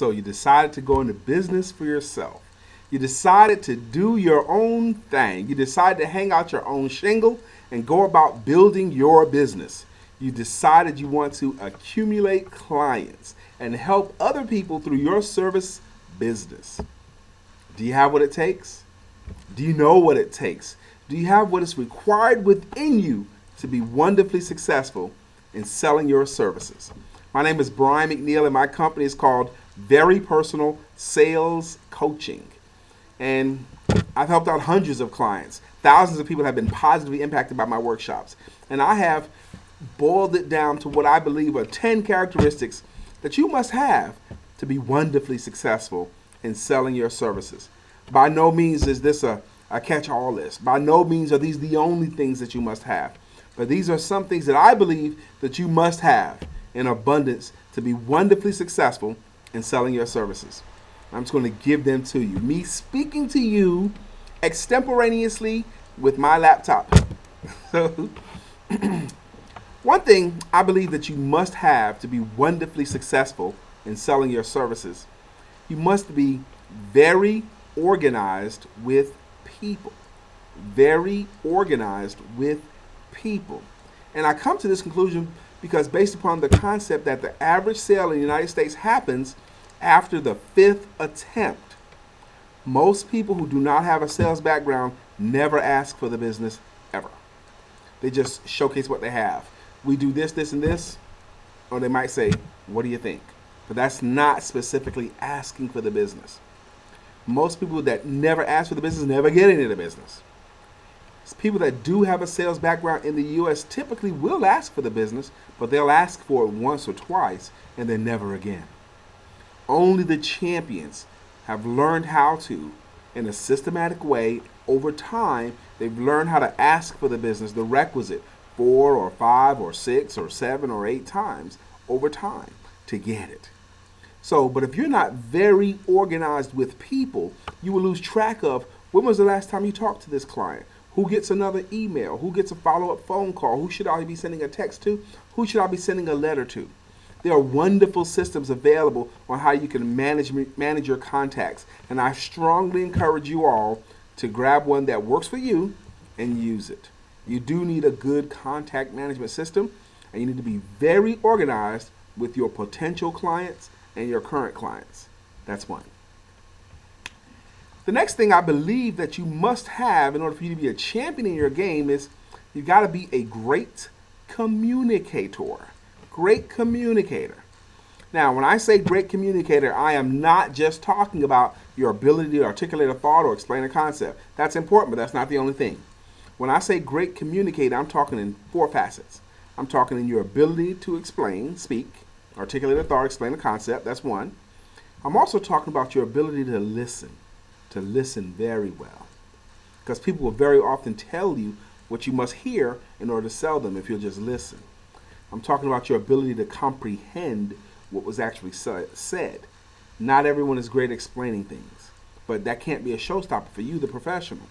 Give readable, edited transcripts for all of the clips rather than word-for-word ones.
So you decided to go into business for yourself. You decided to do your own thing. You decided to hang out your own shingle and go about building your business. You decided you want to accumulate clients and help other people through your service business. Do you have what it takes? Do you know what it takes? Do you have what is required within you to be wonderfully successful in selling your services? My name is Brian McNeill, and my company is called Very Personal Sales Coaching. And I've helped out hundreds of clients. Thousands of people have been positively impacted by my workshops. And I have boiled it down to what I believe are 10 characteristics that you must have to be wonderfully successful in selling your services. By no means is this a catch-all list. By no means are these the only things that you must have. But these are some things that I believe that you must have in abundance to be wonderfully successful in selling your services. I'm just going to give them to you. Me speaking to you extemporaneously with my laptop. So, one thing I believe that you must have to be wonderfully successful in selling your services, you must be very organized with people. Very organized with people. And I come to this conclusion because based upon the concept that the average sale in the United States happens after the 5th attempt. Most people who do not have a sales background never ask for the business ever. They just showcase what they have. We do this, this, and this. Or they might say, what do you think? But that's not specifically asking for the business. Most people that never ask for the business never get into the business. People that do have a sales background in the U.S. typically will ask for the business, but they'll ask for it once or twice and then never again. Only the champions have learned how to, in a systematic way, over time, they've learned how to ask for the business, the requisite 4 or 5 or 6 or 7 or 8 times over time to get it. So, but if you're not very organized with people, you will lose track of when was the last time you talked to this client? Who gets another email? Who gets a follow-up phone call? Who should I be sending a text to? Who should I be sending a letter to? There are wonderful systems available on how you can manage your contacts. And I strongly encourage you all to grab one that works for you and use it. You do need a good contact management system, and you need to be very organized with your potential clients and your current clients. That's one. The next thing I believe that you must have in order for you to be a champion in your game is you got to be a great communicator. Great communicator. Now, when I say great communicator, I am not just talking about your ability to articulate a thought or explain a concept. That's important, but that's not the only thing. When I say great communicator, I'm talking in 4 facets. I'm talking in your ability to explain, speak, articulate a thought, explain a concept. That's one. I'm also talking about your ability to listen very well. Because people will very often tell you what you must hear in order to sell them if you'll just listen. I'm talking about your ability to comprehend what was actually said. Not everyone is great at explaining things, but that can't be a showstopper for you, the professional.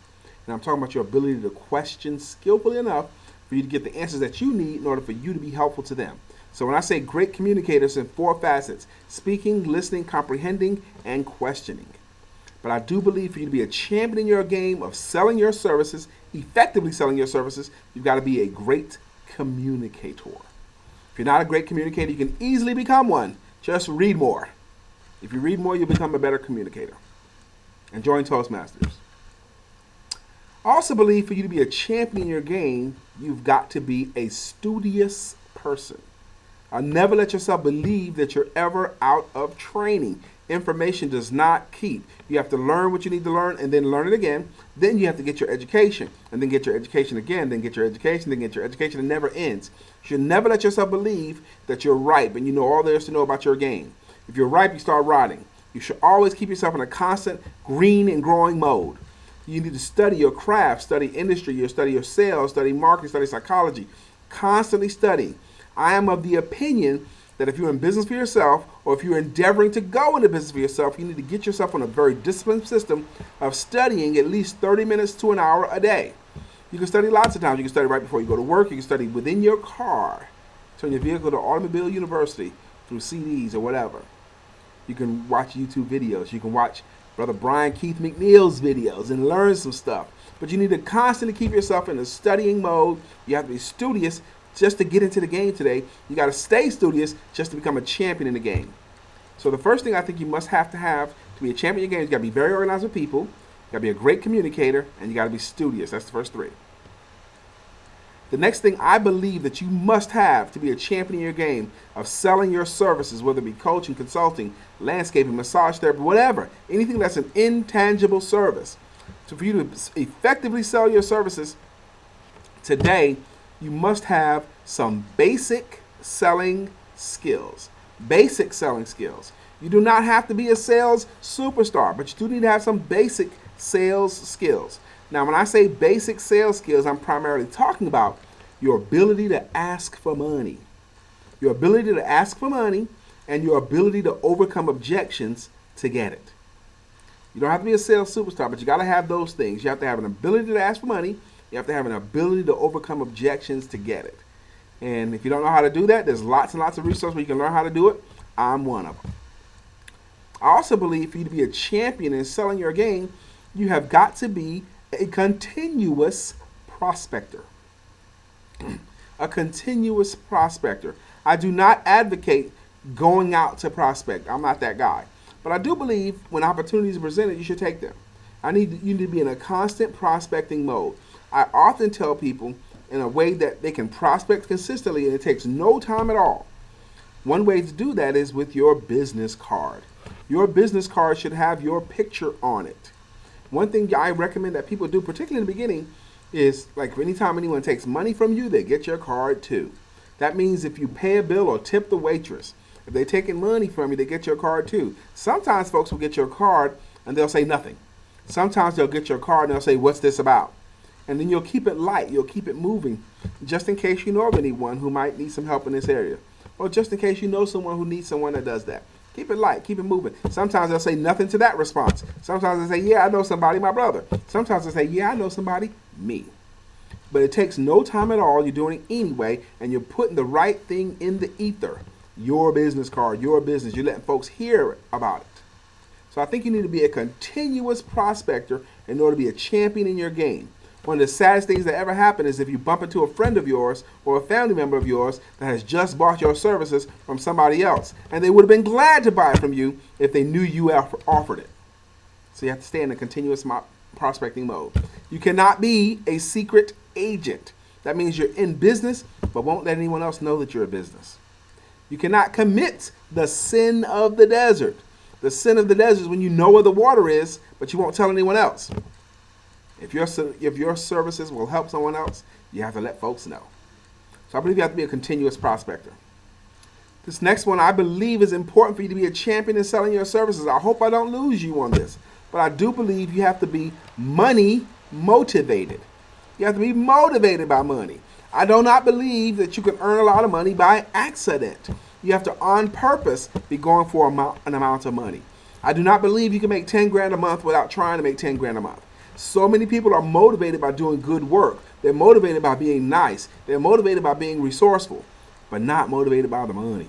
And I'm talking about your ability to question skillfully enough for you to get the answers that you need in order for you to be helpful to them. So when I say great communicators in 4 facets, speaking, listening, comprehending, and questioning. But I do believe for you to be a champion in your game of selling your services, effectively selling your services, you've got to be a great communicator. If you're not a great communicator, you can easily become one. Just read more. If you read more, you'll become a better communicator. And join Toastmasters. I also believe for you to be a champion in your game, you've got to be a studious person. Never let yourself believe that you're ever out of training. Information does not keep. You have to learn what you need to learn and then learn it again. Then you have to get your education and then get your education again, then get your education, then get your education. It never ends. You should never let yourself believe that you're ripe and you know all there is to know about your game. If you're ripe, you start rotting. You should always keep yourself in a constant green and growing mode. You need to study your craft, study industry, you study your sales, study marketing, study psychology. Constantly studying. I am of the opinion that if you're in business for yourself or if you're endeavoring to go into business for yourself, you need to get yourself on a very disciplined system of studying at least 30 minutes to an hour a day. You can study lots of times. You can study right before you go to work. You can study within your car. Turn your vehicle to automobile university through CDs or whatever. You can watch YouTube videos. You can watch Brother Brian Keith McNeill's videos and learn some stuff. But you need to constantly keep yourself in a studying mode. You have to be studious just to get into the game today. You got to stay studious just to become a champion in the game. So the first thing I think you must have to be a champion in your game, you got to be very organized with people. You got to be a great communicator, and you got to be studious. That's the first three. The next thing I believe that you must have to be a champion in your game of selling your services, whether it be coaching, consulting, landscaping, massage therapy, whatever, anything that's an intangible service. So for you to effectively sell your services today, you must have some basic selling skills. Basic selling skills. You do not have to be a sales superstar, but you do need to have some basic sales skills. Now, when I say basic sales skills, I'm primarily talking about your ability to ask for money. Your ability to ask for money and your ability to overcome objections to get it. You don't have to be a sales superstar, but you got to have those things. You have to have an ability to ask for money. You have to have an ability to overcome objections to get it. And if you don't know how to do that, there's lots and lots of resources where you can learn how to do it. I'm one of them. I also believe for you to be a champion in selling your game, you have got to be a continuous prospector. A continuous prospector. I do not advocate going out to prospect. I'm not that guy. But I do believe when opportunities are presented, you should take them. You need to be in a constant prospecting mode. I often tell people in a way that they can prospect consistently and it takes no time at all. One way to do that is with your business card. Your business card should have your picture on it. One thing I recommend that people do, particularly in the beginning, is like anytime anyone takes money from you, they get your card too. That means if you pay a bill or tip the waitress, if they're taking money from you, they get your card too. Sometimes folks will get your card and they'll say nothing. Sometimes they'll get your card and they'll say, "What's this about?" And then you'll keep it light. You'll keep it moving just in case you know of anyone who might need some help in this area. Or just in case you know someone who needs someone that does that. Keep it light. Keep it moving. Sometimes they'll say nothing to that response. Sometimes they'll say, "Yeah, I know somebody, my brother." Sometimes they'll say, "Yeah, I know somebody, me." But it takes no time at all. You're doing it anyway, and you're putting the right thing in the ether. Your business card, your business. You're letting folks hear about it. So I think you need to be a continuous prospector in order to be a champion in your game. One of the saddest things that ever happen is if you bump into a friend of yours or a family member of yours that has just bought your services from somebody else. And they would have been glad to buy it from you if they knew you offered it. So you have to stay in a continuous prospecting mode. You cannot be a secret agent. That means you're in business but won't let anyone else know that you're in business. You cannot commit the sin of the desert. The sin of the desert is when you know where the water is, but you won't tell anyone else. If your services will help someone else, you have to let folks know. So I believe you have to be a continuous prospector. This next one I believe is important for you to be a champion in selling your services. I hope I don't lose you on this, but I do believe you have to be money motivated. You have to be motivated by money. I do not believe that you can earn a lot of money by accident. You have to, on purpose, be going for an amount of money. I do not believe you can make 10 grand a month without trying to make 10 grand a month. So many people are motivated by doing good work. They're motivated by being nice. They're motivated by being resourceful, but not motivated by the money.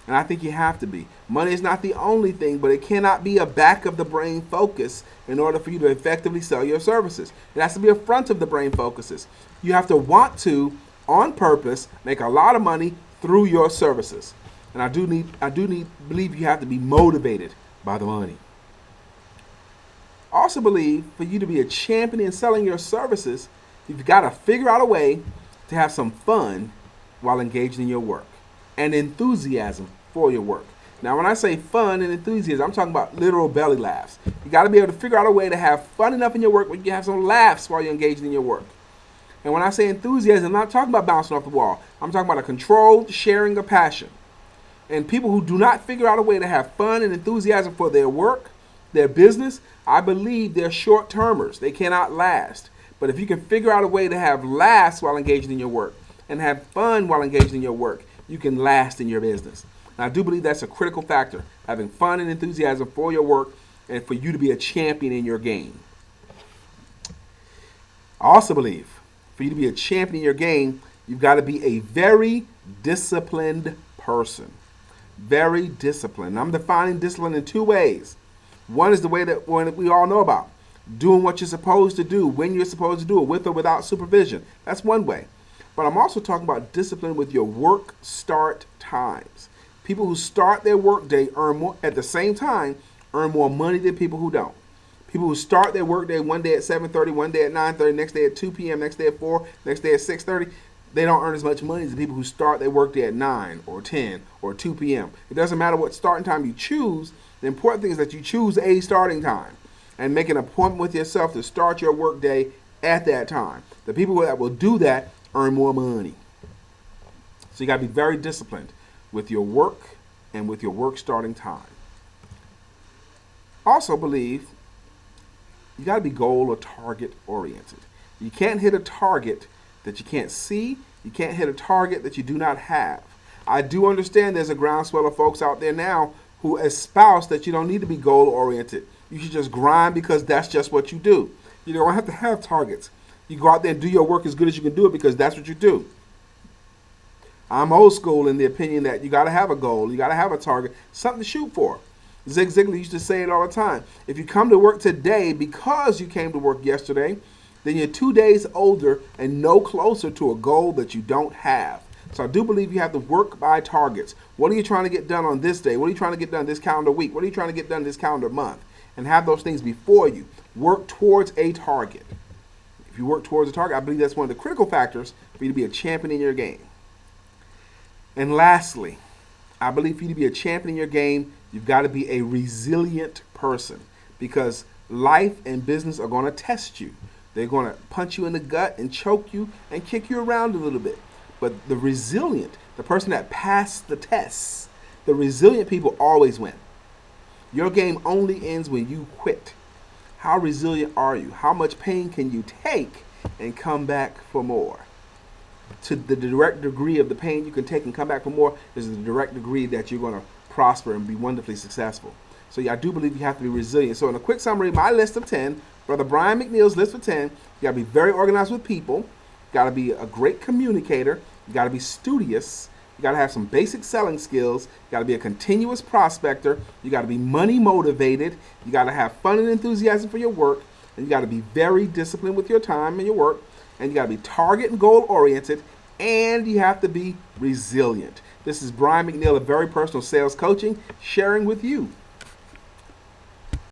And I think you have to be. Money is not the only thing, but it cannot be a back of the brain focus in order for you to effectively sell your services. It has to be a front of the brain focuses. You have to want to, on purpose, make a lot of money through your services. And I do believe you have to be motivated by the money. I also believe for you to be a champion in selling your services, you've got to figure out a way to have some fun while engaged in your work and enthusiasm for your work. Now, when I say fun and enthusiasm, I'm talking about literal belly laughs. You got to be able to figure out a way to have fun enough in your work where you can have some laughs while you're engaged in your work. And when I say enthusiasm, I'm not talking about bouncing off the wall. I'm talking about a controlled sharing of passion. And people who do not figure out a way to have fun and enthusiasm for their work, their business, I believe they're short-termers. They cannot last. But if you can figure out a way to have laughs while engaged in your work and have fun while engaged in your work, you can last in your business. And I do believe that's a critical factor, having fun and enthusiasm for your work and for you to be a champion in your game. I also believe for you to be a champion in your game, you've got to be a very disciplined person. very disciplined. I'm defining discipline in two ways. One is the way that we all know about, doing what you're supposed to do, when you're supposed to do it, with or without supervision. That's one way. But I'm also talking about discipline with your work start times. People who start their work day earn more at the same time, earn more money than people who don't. People who start their work day one day at 7:30, one day at 9:30, next day at 2 p.m., next day at 4, next day at 6:30, they don't earn as much money as the people who start their work day at 9 or 10 or 2 p.m. It doesn't matter what starting time you choose. The important thing is that you choose a starting time and make an appointment with yourself to start your work day at that time. The people that will do that earn more money. So you got to be very disciplined with your work and with your work starting time. Also believe you got to be goal or target oriented. You can't hit a target that you can't see. You can't hit a target that you do not have. I do understand there's a groundswell of folks out there now who espouse that you don't need to be goal oriented. You should just grind because that's just what you do. You don't have to have targets. You go out there and do your work as good as you can do it because that's what you do. I'm old school in the opinion that you got to have a goal, you got to have a target, something to shoot for. Zig Ziglar used to say it all the time. If you come to work today because you came to work yesterday, then you're 2 days older and no closer to a goal that you don't have. So I do believe you have to work by targets. What are you trying to get done on this day? What are you trying to get done this calendar week? What are you trying to get done this calendar month? And have those things before you. Work towards a target. If you work towards a target, I believe that's one of the critical factors for you to be a champion in your game. And lastly, I believe for you to be a champion in your game, you've got to be a resilient person because life and business are going to test you. They're going to punch you in the gut and choke you and kick you around a little bit. But the resilient, the person that passed the tests, the resilient people always win. Your game only ends when you quit. How resilient are you? How much pain can you take and come back for more? To the direct degree of the pain you can take and come back for more is the direct degree that you're going to prosper and be wonderfully successful. So yeah, I do believe you have to be resilient. So in a quick summary, my list of 10, Brother Brian McNeill's list of 10, you got to be very organized with people. You got to be a great communicator. You got to be studious. You got to have some basic selling skills. You got to be a continuous prospector. You got to be money motivated. You got to have fun and enthusiasm for your work. And you got to be very disciplined with your time and your work. And you got to be target and goal oriented. And you have to be resilient. This is Brian McNeill of Very Personal Sales Coaching, sharing with you